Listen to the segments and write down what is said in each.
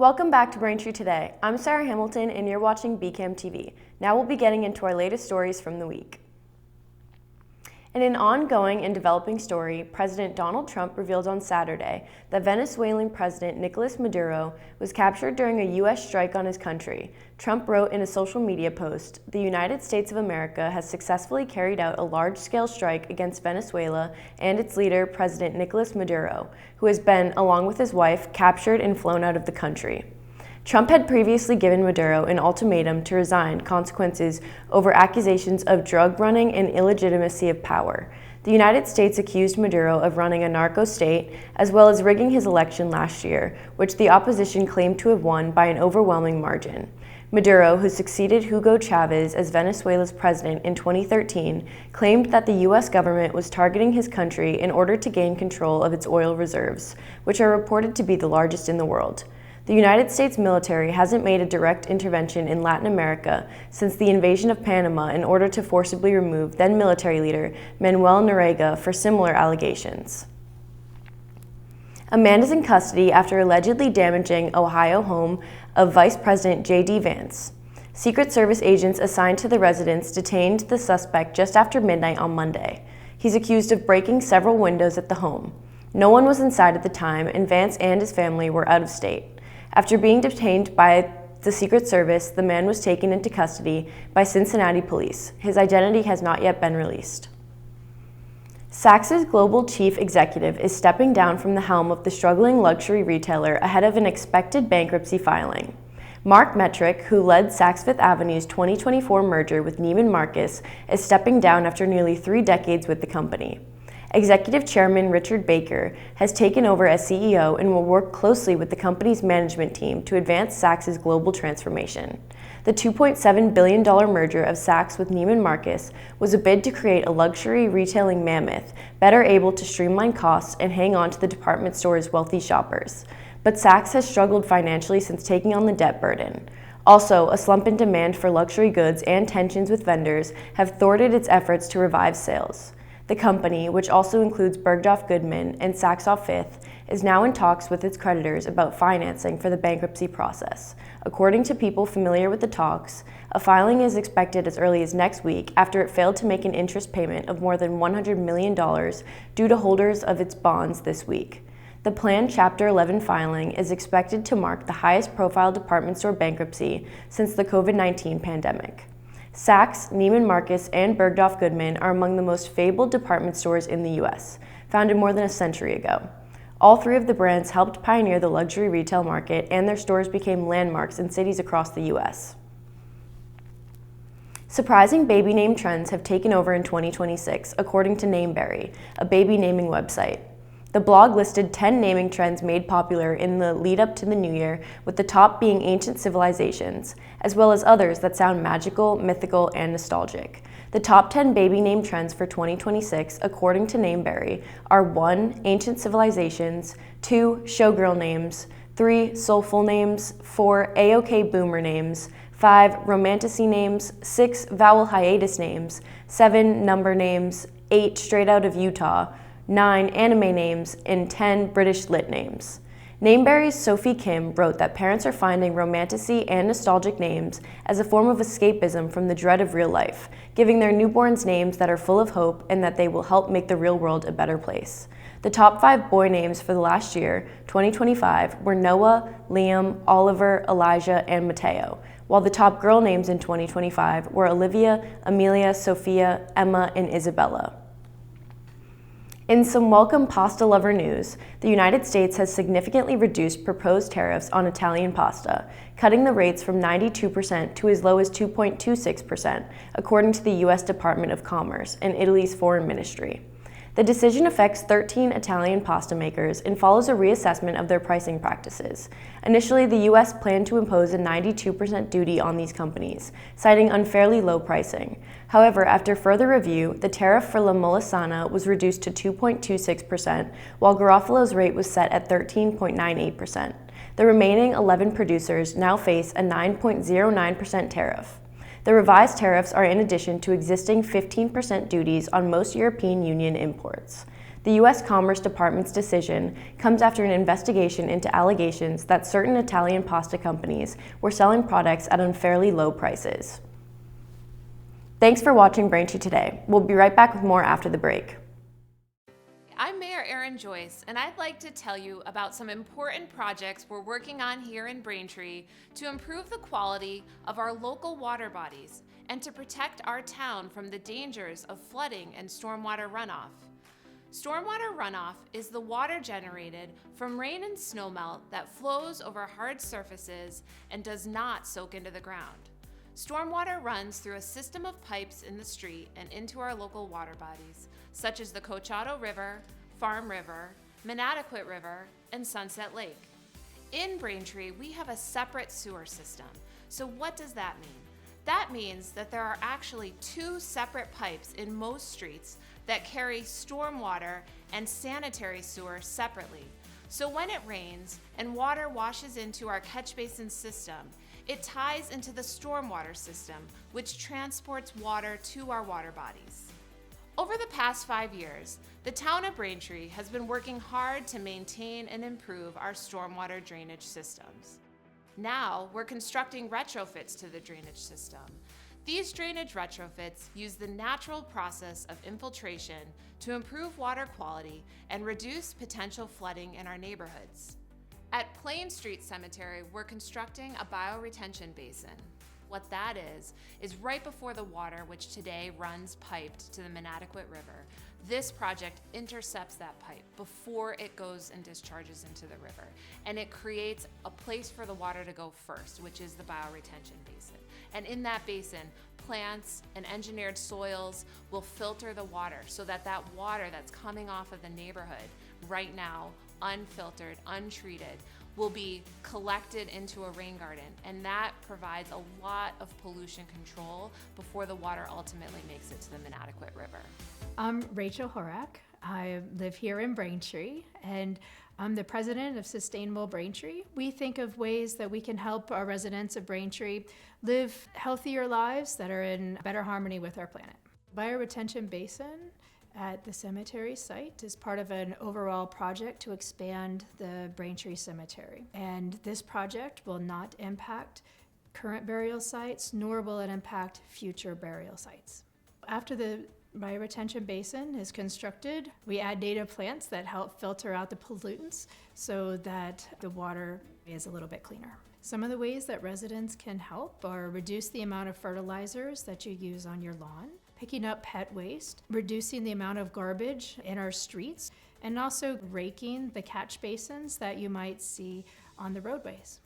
Welcome back to Braintree Today. I'm Sarah Hamilton and you're watching BCAM TV. Now we'll be getting into our latest stories from the week. In an ongoing and developing story, President Donald Trump revealed on Saturday that Venezuelan President Nicolas Maduro was captured during a U.S. strike on his country. Trump wrote in a social media post, "The United States of America has successfully carried out a large-scale strike against Venezuela and its leader, President Nicolas Maduro, who has been, along with his wife, captured and flown out of the country." Trump had previously given Maduro an ultimatum to resign consequences over accusations of drug running and illegitimacy of power. The United States accused Maduro of running a narco state, as well as rigging his election last year, which the opposition claimed to have won by an overwhelming margin. Maduro, who succeeded Hugo Chavez as Venezuela's president in 2013, claimed that the U.S. government was targeting his country in order to gain control of its oil reserves, which are reported to be the largest in the world. The United States military hasn't made a direct intervention in Latin America since the invasion of Panama in order to forcibly remove then military leader Manuel Noriega for similar allegations. A man is in custody after allegedly damaging Ohio home of Vice President J.D. Vance. Secret Service agents assigned to the residence detained the suspect just after midnight on Monday. He's accused of breaking several windows at the home. No one was inside at the time, and Vance and his family were out of state. After being detained by the Secret Service, the man was taken into custody by Cincinnati police. His identity has not yet been released. Saks' global chief executive is stepping down from the helm of the struggling luxury retailer ahead of an expected bankruptcy filing. Mark Metrick, who led Saks Fifth Avenue's 2024 merger with Neiman Marcus, is stepping down after nearly 3 decades with the company. Executive Chairman Richard Baker has taken over as CEO and will work closely with the company's management team to advance Saks' global transformation. The $2.7 billion merger of Saks with Neiman Marcus was a bid to create a luxury retailing mammoth, better able to streamline costs and hang on to the department store's wealthy shoppers. But Saks has struggled financially since taking on the debt burden. Also, a slump in demand for luxury goods and tensions with vendors have thwarted its efforts to revive sales. The company, which also includes Bergdorf Goodman and Saks Off Fifth, is now in talks with its creditors about financing for the bankruptcy process. According to people familiar with the talks, a filing is expected as early as next week after it failed to make an interest payment of more than $100 million due to holders of its bonds this week. The planned Chapter 11 filing is expected to mark the highest profile department store bankruptcy since the COVID-19 pandemic. Saks, Neiman Marcus, and Bergdorf Goodman are among the most fabled department stores in the U.S., founded more than a century ago. All 3 of the brands helped pioneer the luxury retail market, and their stores became landmarks in cities across the U.S. Surprising baby name trends have taken over in 2026, according to Nameberry, a baby naming website. The blog listed 10 naming trends made popular in the lead-up to the new year, with the top being ancient civilizations, as well as others that sound magical, mythical, and nostalgic. The top 10 baby name trends for 2026, according to Nameberry, are 1. Ancient civilizations, 2. Showgirl names, 3. Soulful names, 4. A-OK boomer names, 5. Romanticy names, 6. Vowel hiatus names, 7. Number names, 8. Straight out of Utah, 9. Anime names, and 10. British lit names. Nameberry's Sophie Kim wrote that parents are finding romanticy and nostalgic names as a form of escapism from the dread of real life, giving their newborns names that are full of hope and that they will help make the real world a better place. The top 5 boy names for the last year, 2025, were Noah, Liam, Oliver, Elijah, and Mateo, while the top girl names in 2025 were Olivia, Amelia, Sophia, Emma, and Isabella. In some welcome pasta lover news, the United States has significantly reduced proposed tariffs on Italian pasta, cutting the rates from 92% to as low as 2.26%, according to the U.S. Department of Commerce and Italy's Foreign Ministry. The decision affects 13 Italian pasta makers and follows a reassessment of their pricing practices. Initially, the U.S. planned to impose a 92% duty on these companies, citing unfairly low pricing. However, after further review, the tariff for La Molesana was reduced to 2.26%, while Garofalo's rate was set at 13.98%. The remaining 11 producers now face a 9.09% tariff. The revised tariffs are in addition to existing 15% duties on most European Union imports. The U.S. Commerce Department's decision comes after an investigation into allegations that certain Italian pasta companies were selling products at unfairly low prices. Thanks for watching Braintree today. We'll be right back with more after the break. I'm Mayor Erin Joyce, and I'd like to tell you about some important projects we're working on here in Braintree to improve the quality of our local water bodies and to protect our town from the dangers of flooding and stormwater runoff. Stormwater runoff is the water generated from rain and snowmelt that flows over hard surfaces and does not soak into the ground. Stormwater runs through a system of pipes in the street and into our local water bodies, such as the Cochato River, Farm River, Manatequit River, and Sunset Lake. In Braintree, we have a separate sewer system. So what does that mean? That means that there are actually two separate pipes in most streets that carry stormwater and sanitary sewer separately. So when it rains and water washes into our catch basin system, it ties into the stormwater system, which transports water to our water bodies. Over the past 5 years, the town of Braintree has been working hard to maintain and improve our stormwater drainage systems. Now, we're constructing retrofits to the drainage system. These drainage retrofits use the natural process of infiltration to improve water quality and reduce potential flooding in our neighborhoods. At Plain Street Cemetery, we're constructing a bioretention basin. What that is right before the water, which today runs piped to the Manatequit River. This project intercepts that pipe before it goes and discharges into the river. And it creates a place for the water to go first, which is the bioretention basin. And in that basin, plants and engineered soils will filter the water so that that water that's coming off of the neighborhood right now, unfiltered, untreated, will be collected into a rain garden, and that provides a lot of pollution control before the water ultimately makes it to the Manatequit River. I'm Rachel Horak. I live here in Braintree, and I'm the president of Sustainable Braintree. We think of ways that we can help our residents of Braintree live healthier lives that are in better harmony with our planet. Bioretention basin at the cemetery site is part of an overall project to expand the Braintree Cemetery. And this project will not impact current burial sites, nor will it impact future burial sites. After the bioretention basin is constructed, we add native plants that help filter out the pollutants so that the water is a little bit cleaner. Some of the ways that residents can help are reduce the amount of fertilizers that you use on your lawn, picking up pet waste, reducing the amount of garbage in our streets, and also raking the catch basins that you might see on the roadways.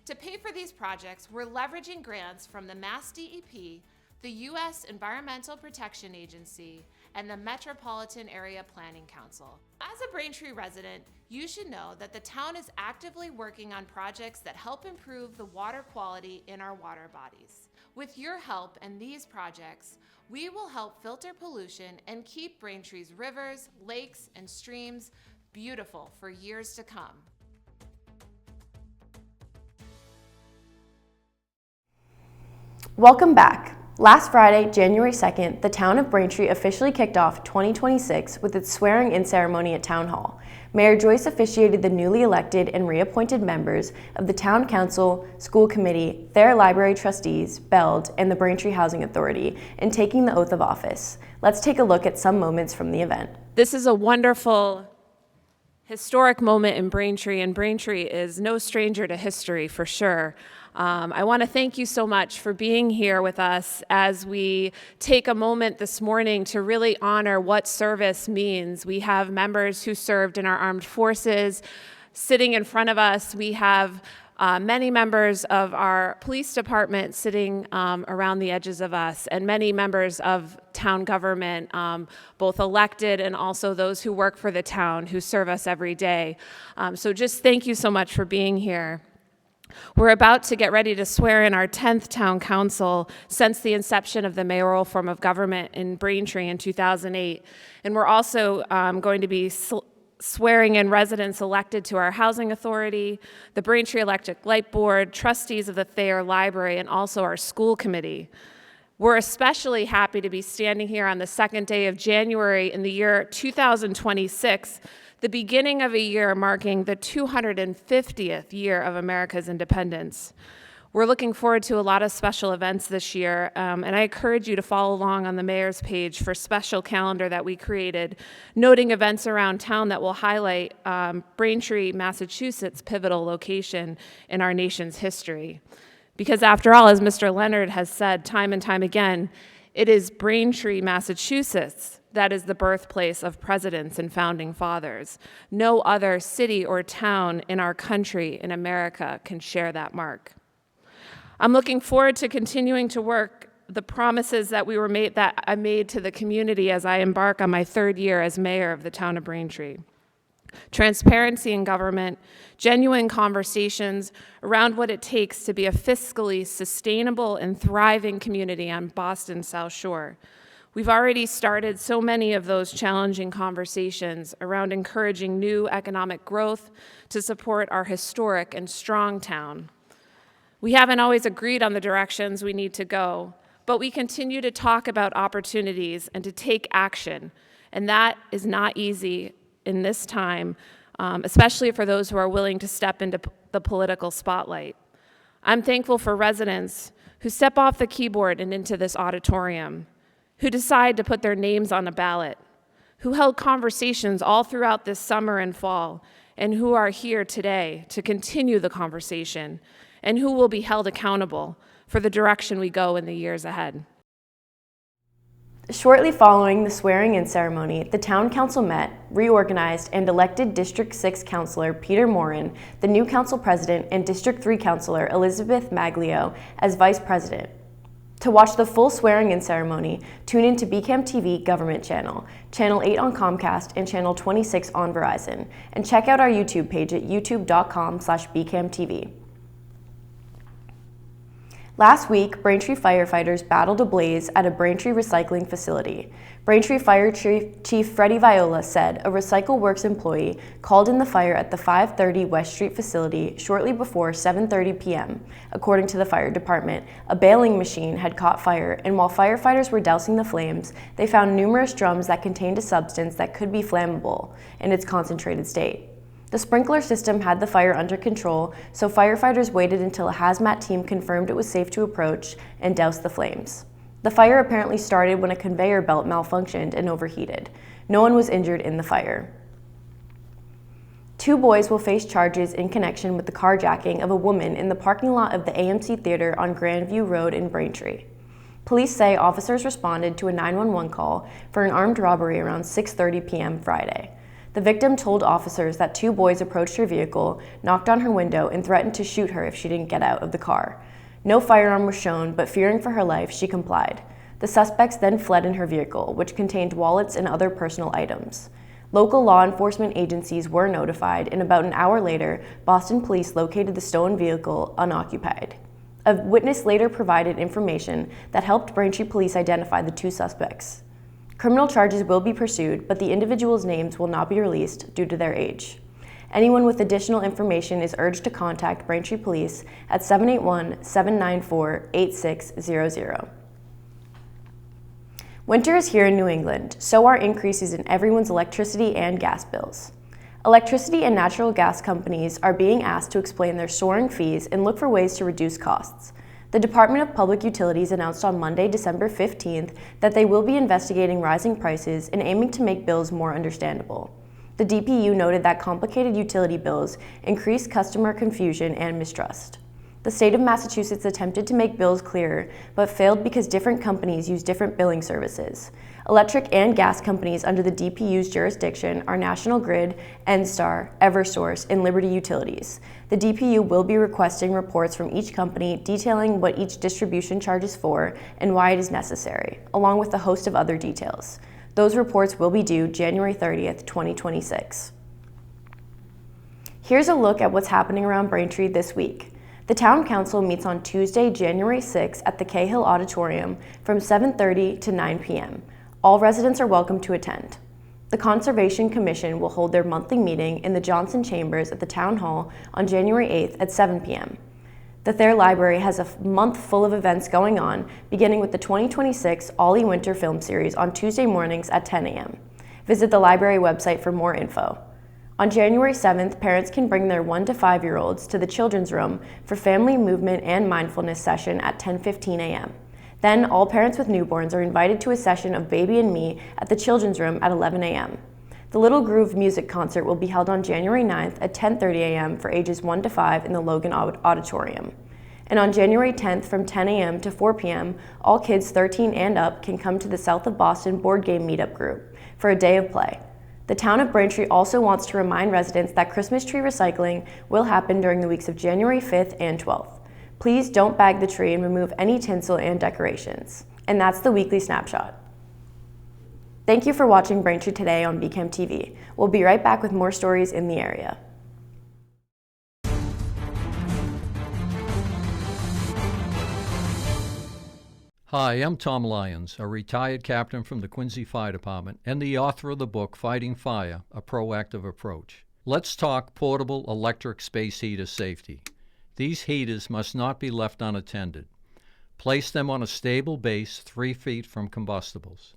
To pay for these projects, we're leveraging grants from the Mass DEP, the U.S. Environmental Protection Agency, and the Metropolitan Area Planning Council. As a Braintree resident, you should know that the town is actively working on projects that help improve the water quality in our water bodies. With your help and these projects, we will help filter pollution and keep Braintree's rivers, lakes, and streams beautiful for years to come. Welcome back. Last Friday, January 2nd, the town of Braintree officially kicked off 2026 with its swearing-in ceremony at Town Hall. Mayor Joyce officiated the newly elected and reappointed members of the Town Council, School Committee, Thayer Library Trustees, BELD, and the Braintree Housing Authority in taking the oath of office. Let's take a look at some moments from the event. This is a wonderful, historic moment in Braintree, and Braintree is no stranger to history for sure. I want to thank you so much for being here with us as we take a moment this morning to really honor what service means. We have members who served in our armed forces sitting in front of us. We have many members of our police department sitting around the edges of us, and many members of town government, both elected and also those who work for the town who serve us every day. So just thank you so much for being here. We're about to get ready to swear in our 10th town council since the inception of the mayoral form of government in Braintree in 2008. And we're also going to be swearing in residents elected to our housing authority, the Braintree Electric Light Board, trustees of the Thayer Library, and also our school committee. We're especially happy to be standing here on the second day of January in the year 2026, the beginning of a year marking the 250th year of America's independence. We're looking forward to a lot of special events this year, and I encourage you to follow along on the mayor's page for a special calendar that we created, noting events around town that will highlight Braintree, Massachusetts' pivotal location in our nation's history. Because after all, as Mr. Leonard has said time and time again, it is Braintree, Massachusetts that is the birthplace of presidents and founding fathers. No other city or town in our country, in America, can share that mark. I'm looking forward to continuing to work the promises that I made to the community as I embark on my third year as mayor of the town of Braintree. Transparency in government, genuine conversations around what it takes to be a fiscally sustainable and thriving community on Boston's South Shore. We've already started so many of those challenging conversations around encouraging new economic growth to support our historic and strong town. We haven't always agreed on the directions we need to go, but we continue to talk about opportunities and to take action, and that is not easy in this time, especially for those who are willing to step into the political spotlight. I'm thankful for residents who step off the keyboard and into this auditorium, who decide to put their names on a ballot, who held conversations all throughout this summer and fall, and who are here today to continue the conversation, and who will be held accountable for the direction we go in the years ahead. Shortly following the swearing-in ceremony, the town council met, reorganized, and elected District 6 Councilor Peter Morin, the new council president, and District 3 Councilor Elizabeth Maglio as vice president. To watch the full swearing-in ceremony, tune in to BCAM TV Government Channel, Channel 8 on Comcast, and Channel 26 on Verizon, and check out our YouTube page at youtube.com/BCAMTV. Last week, Braintree firefighters battled a blaze at a Braintree recycling facility. Braintree Fire Chief Freddie Viola said a Recycle Works employee called in the fire at the 530 West Street facility shortly before 7:30 p.m. According to the fire department, a baling machine had caught fire, and while firefighters were dousing the flames, they found numerous drums that contained a substance that could be flammable in its concentrated state. The sprinkler system had the fire under control, so firefighters waited until a hazmat team confirmed it was safe to approach and douse the flames. The fire apparently started when a conveyor belt malfunctioned and overheated. No one was injured in the fire. 2 boys will face charges in connection with the carjacking of a woman in the parking lot of the AMC Theater on Grandview Road in Braintree. Police say officers responded to a 911 call for an armed robbery around 6:30 p.m. Friday. The victim told officers that 2 boys approached her vehicle, knocked on her window, and threatened to shoot her if she didn't get out of the car. No firearm was shown, but fearing for her life, she complied. The suspects then fled in her vehicle, which contained wallets and other personal items. Local law enforcement agencies were notified, and about an hour later, Boston police located the stolen vehicle unoccupied. A witness later provided information that helped Braintree police identify the 2 suspects. Criminal charges will be pursued, but the individuals' names will not be released due to their age. Anyone with additional information is urged to contact Braintree Police at 781-794-8600. Winter is here in New England, so are increases in everyone's electricity and gas bills. Electricity and natural gas companies are being asked to explain their soaring fees and look for ways to reduce costs. The Department of Public Utilities announced on Monday, December 15th, that they will be investigating rising prices and aiming to make bills more understandable. The DPU noted that complicated utility bills increase customer confusion and mistrust. The state of Massachusetts attempted to make bills clearer, but failed because different companies use different billing services. Electric and gas companies under the DPU's jurisdiction are National Grid, NSTAR, Eversource, and Liberty Utilities. The DPU will be requesting reports from each company detailing what each distribution charges for and why it is necessary, along with a host of other details. Those reports will be due January 30th, 2026. Here's a look at what's happening around Braintree this week. The Town Council meets on Tuesday, January 6th at the Cahill Auditorium from 7:30 to 9 p.m. All residents are welcome to attend. The Conservation Commission will hold their monthly meeting in the Johnson Chambers at the Town Hall on January 8th at 7 p.m. The Thayer Library has a month full of events going on, beginning with the 2026 Ollie Winter Film Series on Tuesday mornings at 10 a.m. Visit the library website for more info. On January 7th, parents can bring their 1 to 5-year-olds to the Children's Room for Family Movement and Mindfulness session at 10:15 a.m. Then, all parents with newborns are invited to a session of Baby and Me at the Children's Room at 11 a.m. The Little Groove music concert will be held on January 9th at 10:30 a.m. for ages 1 to 5 in the Logan Auditorium. And on January 10th from 10 a.m. to 4 p.m., all kids 13 and up can come to the South of Boston board game meetup group for a day of play. The town of Braintree also wants to remind residents that Christmas tree recycling will happen during the weeks of January 5th and 12th. Please don't bag the tree and remove any tinsel and decorations. And that's the weekly snapshot. Thank you for watching Braintree Today on BCAM TV. We'll be right back with more stories in the area. Hi, I'm Tom Lyons, a retired captain from the Quincy Fire Department and the author of the book Fighting Fire, A Proactive Approach. Let's talk portable electric space heater safety. These heaters must not be left unattended. Place them on a stable base 3 feet from combustibles.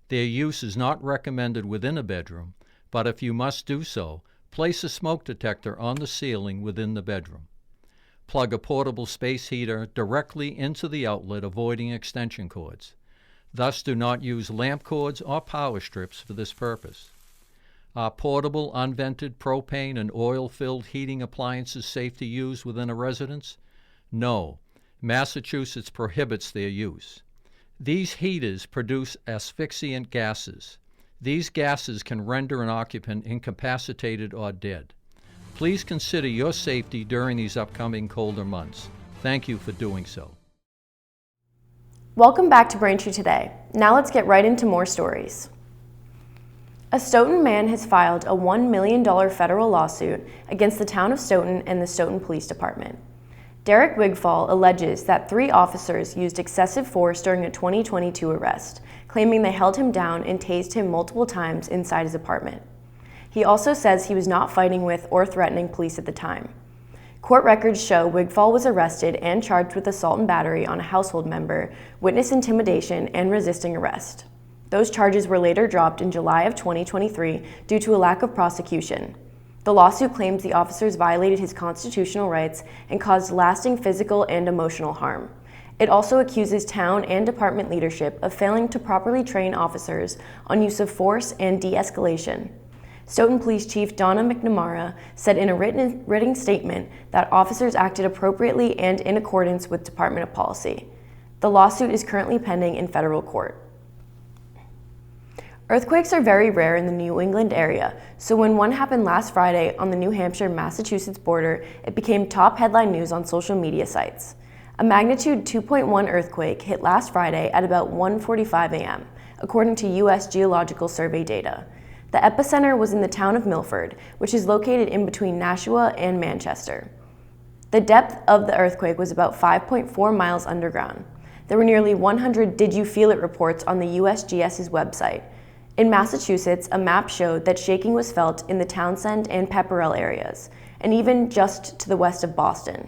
Their use is not recommended within a bedroom, but if you must do so, place a smoke detector on the ceiling within the bedroom. Plug a portable space heater directly into the outlet, avoiding extension cords. Thus, do not use lamp cords or power strips for this purpose. Are portable, unvented propane and oil-filled heating appliances safe to use within a residence? No. Massachusetts prohibits their use. These heaters produce asphyxiant gases. These gases can render an occupant incapacitated or dead. Please consider your safety during these upcoming colder months. Thank you for doing so. Welcome back to Braintree Today. Now let's get right into more stories. A Stoughton man has filed a $1 million federal lawsuit against the town of Stoughton and the Stoughton Police Department. Derek Wigfall alleges that 3 officers used excessive force during a 2022 arrest, claiming they held him down and tased him multiple times inside his apartment. He also says he was not fighting with or threatening police at the time. Court records show Wigfall was arrested and charged with assault and battery on a household member, witness intimidation, and resisting arrest. Those charges were later dropped in July of 2023 due to a lack of prosecution. The lawsuit claims the officers violated his constitutional rights and caused lasting physical and emotional harm. It also accuses town and department leadership of failing to properly train officers on use of force and de-escalation. Stoughton Police Chief Donna McNamara said in a written statement that officers acted appropriately and in accordance with department policy. The lawsuit is currently pending in federal court. Earthquakes are very rare in the New England area, so when one happened last Friday on the New Hampshire-Massachusetts border, it became top headline news on social media sites. A magnitude 2.1 earthquake hit last Friday at about 1:45 a.m., according to U.S. Geological Survey data. The epicenter was in the town of Milford, which is located in between Nashua and Manchester. The depth of the earthquake was about 5.4 miles underground. There were nearly 100 "Did you feel it" reports on the USGS's website. In Massachusetts, a map showed that shaking was felt in the Townsend and Pepperell areas, and even just to the west of Boston.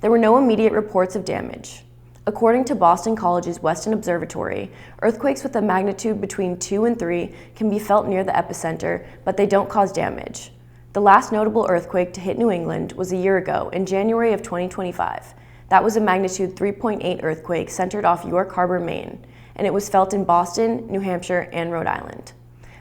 There were no immediate reports of damage. According to Boston College's Weston Observatory, earthquakes with a magnitude between 2 and 3 can be felt near the epicenter, but they don't cause damage. The last notable earthquake to hit New England was a year ago, in January of 2025. That was a magnitude 3.8 earthquake centered off York Harbor, Maine, and it was felt in Boston, New Hampshire, and Rhode Island.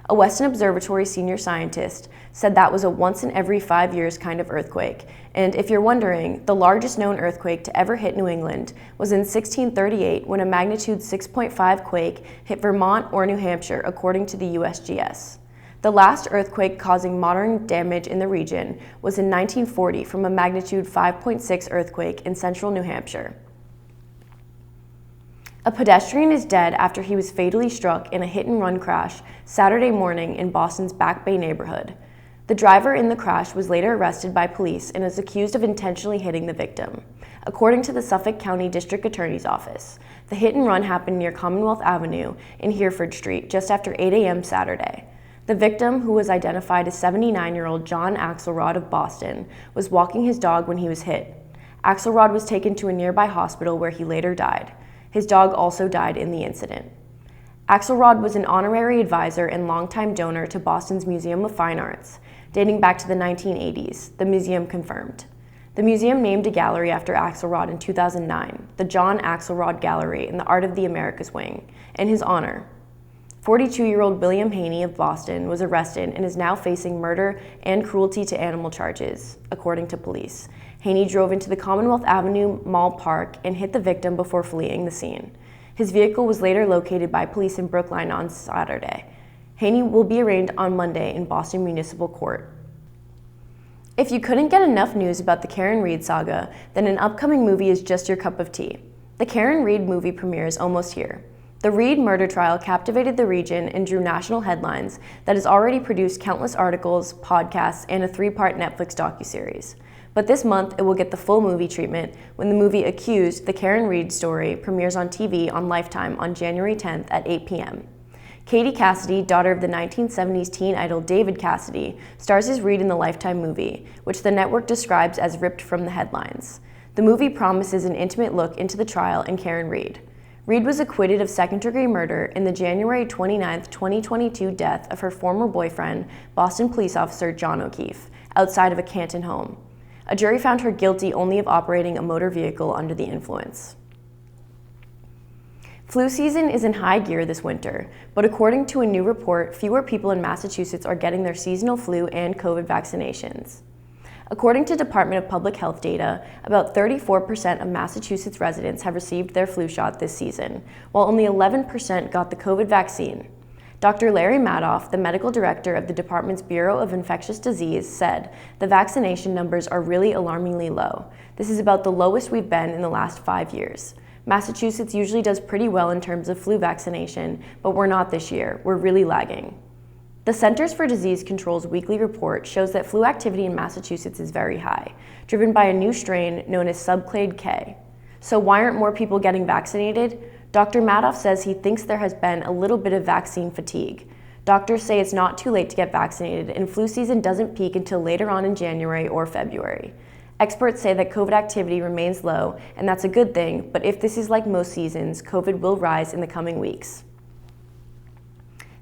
A Weston Observatory senior scientist said that was a once in every 5 years kind of earthquake. And if you're wondering, the largest known earthquake to ever hit New England was in 1638 when a magnitude 6.5 quake hit Vermont or New Hampshire, according to the USGS. The last earthquake causing modern damage in the region was in 1940 from a magnitude 5.6 earthquake in central New Hampshire. A pedestrian is dead after he was fatally struck in a hit-and-run crash Saturday morning in Boston's Back Bay neighborhood. The driver in the crash was later arrested by police and is accused of intentionally hitting the victim. According to the Suffolk County District Attorney's Office, the hit-and-run happened near Commonwealth Avenue in Hereford Street just after 8 a.m. Saturday. The victim, who was identified as 79-year-old John Axelrod of Boston, was walking his dog when he was hit. Axelrod was taken to a nearby hospital where he later died. His dog also died in the incident. Axelrod was an honorary advisor and longtime donor to Boston's Museum of Fine Arts, dating back to the 1980s, the museum confirmed. The museum named a gallery after Axelrod in 2009, the John Axelrod Gallery in the Art of the Americas wing, in his honor. 42-year-old William Haney of Boston was arrested and is now facing murder and cruelty to animal charges, according to police. Haney drove into the Commonwealth Avenue Mall Park and hit the victim before fleeing the scene. His vehicle was later located by police in Brookline on Saturday. Haney will be arraigned on Monday in Boston Municipal Court. If you couldn't get enough news about the Karen Read saga, then an upcoming movie is just your cup of tea. The Karen Read movie premiere is almost here. The Read murder trial captivated the region and drew national headlines that has already produced countless articles, podcasts, and a 3-part Netflix docuseries. But this month, it will get the full movie treatment when the movie Accused, the Karen Read story, premieres on TV on Lifetime on January 10th at 8 p.m. Katie Cassidy, daughter of the 1970s teen idol David Cassidy, stars as Read in the Lifetime movie, which the network describes as ripped from the headlines. The movie promises an intimate look into the trial and Karen Read. Read was acquitted of second-degree murder in the January 29, 2022 death of her former boyfriend, Boston police officer John O'Keefe, outside of a Canton home. A jury found her guilty only of operating a motor vehicle under the influence. Flu season is in high gear this winter, but according to a new report, fewer people in Massachusetts are getting their seasonal flu and COVID vaccinations. According to Department of Public Health data, about 34% of Massachusetts residents have received their flu shot this season, while only 11% got the COVID vaccine. Dr. Larry Madoff, the medical director of the department's Bureau of Infectious Disease, said the vaccination numbers are really alarmingly low. This is about the lowest we've been in the last 5 years. Massachusetts usually does pretty well in terms of flu vaccination, but we're not this year. We're really lagging. The Centers for Disease Control's weekly report shows that flu activity in Massachusetts is very high, driven by a new strain known as subclade K. So why aren't more people getting vaccinated? Dr. Madoff says he thinks there has been a little bit of vaccine fatigue. Doctors say it's not too late to get vaccinated, and flu season doesn't peak until later on in January or February. Experts say that COVID activity remains low, and that's a good thing, but if this is like most seasons, COVID will rise in the coming weeks.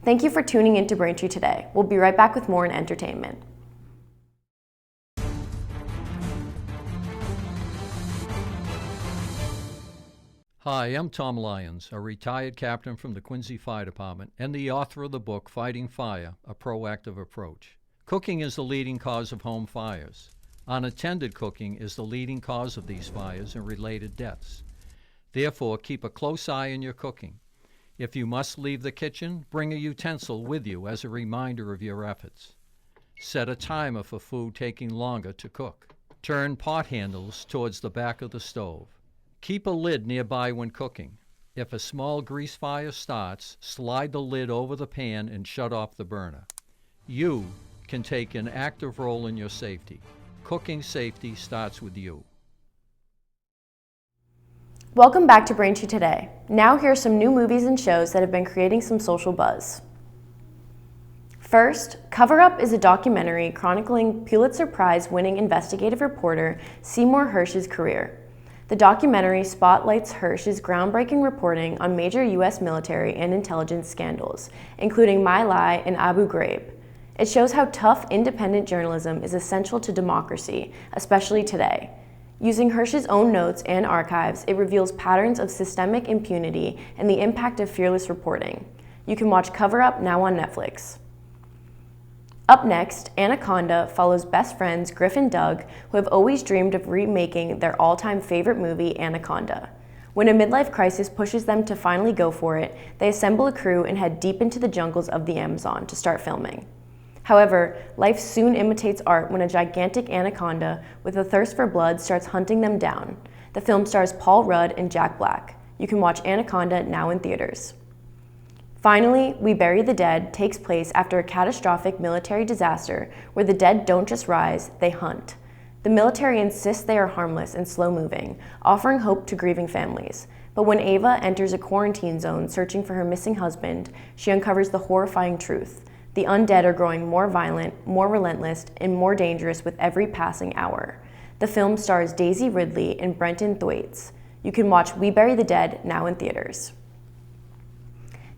Thank you for tuning into Braintree today. We'll be right back with more in entertainment. Hi, I'm Tom Lyons, a retired captain from the Quincy Fire Department and the author of the book Fighting Fire, A Proactive Approach. Cooking is the leading cause of home fires. Unattended cooking is the leading cause of these fires and related deaths. Therefore, keep a close eye on your cooking. If you must leave the kitchen, bring a utensil with you as a reminder of your efforts. Set a timer for food taking longer to cook. Turn pot handles towards the back of the stove. Keep a lid nearby when cooking. If a small grease fire starts, slide the lid over the pan and shut off the burner. You can take an active role in your safety. Cooking safety starts with you. Welcome back to Braintree Today. Now here are some new movies and shows that have been creating some social buzz. First, Cover Up is a documentary chronicling Pulitzer Prize-winning investigative reporter Seymour Hersh's career. The documentary spotlights Hersh's groundbreaking reporting on major U.S. military and intelligence scandals, including My Lai and Abu Ghraib. It shows how tough, independent journalism is essential to democracy, especially today. Using Hersh's own notes and archives, it reveals patterns of systemic impunity and the impact of fearless reporting. You can watch Cover Up now on Netflix. Up next, Anaconda follows best friends Griff and Doug, who have always dreamed of remaking their all-time favorite movie, Anaconda. When a midlife crisis pushes them to finally go for it, they assemble a crew and head deep into the jungles of the Amazon to start filming. However, life soon imitates art when a gigantic anaconda with a thirst for blood starts hunting them down. The film stars Paul Rudd and Jack Black. You can watch Anaconda now in theaters. Finally, We Bury the Dead takes place after a catastrophic military disaster where the dead don't just rise, they hunt. The military insists they are harmless and slow-moving, offering hope to grieving families. But when Ava enters a quarantine zone searching for her missing husband, she uncovers the horrifying truth. The undead are growing more violent, more relentless, and more dangerous with every passing hour. The film stars Daisy Ridley and Brenton Thwaites. You can watch We Bury the Dead now in theaters.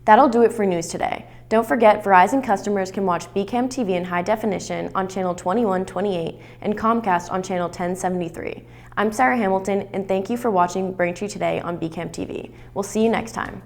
That'll do it for news today. Don't forget, Verizon customers can watch BCAM TV in high definition on channel 2128 and Comcast on channel 1073. I'm Sarah Hamilton, and thank you for watching Braintree Today on BCAM TV. We'll see you next time.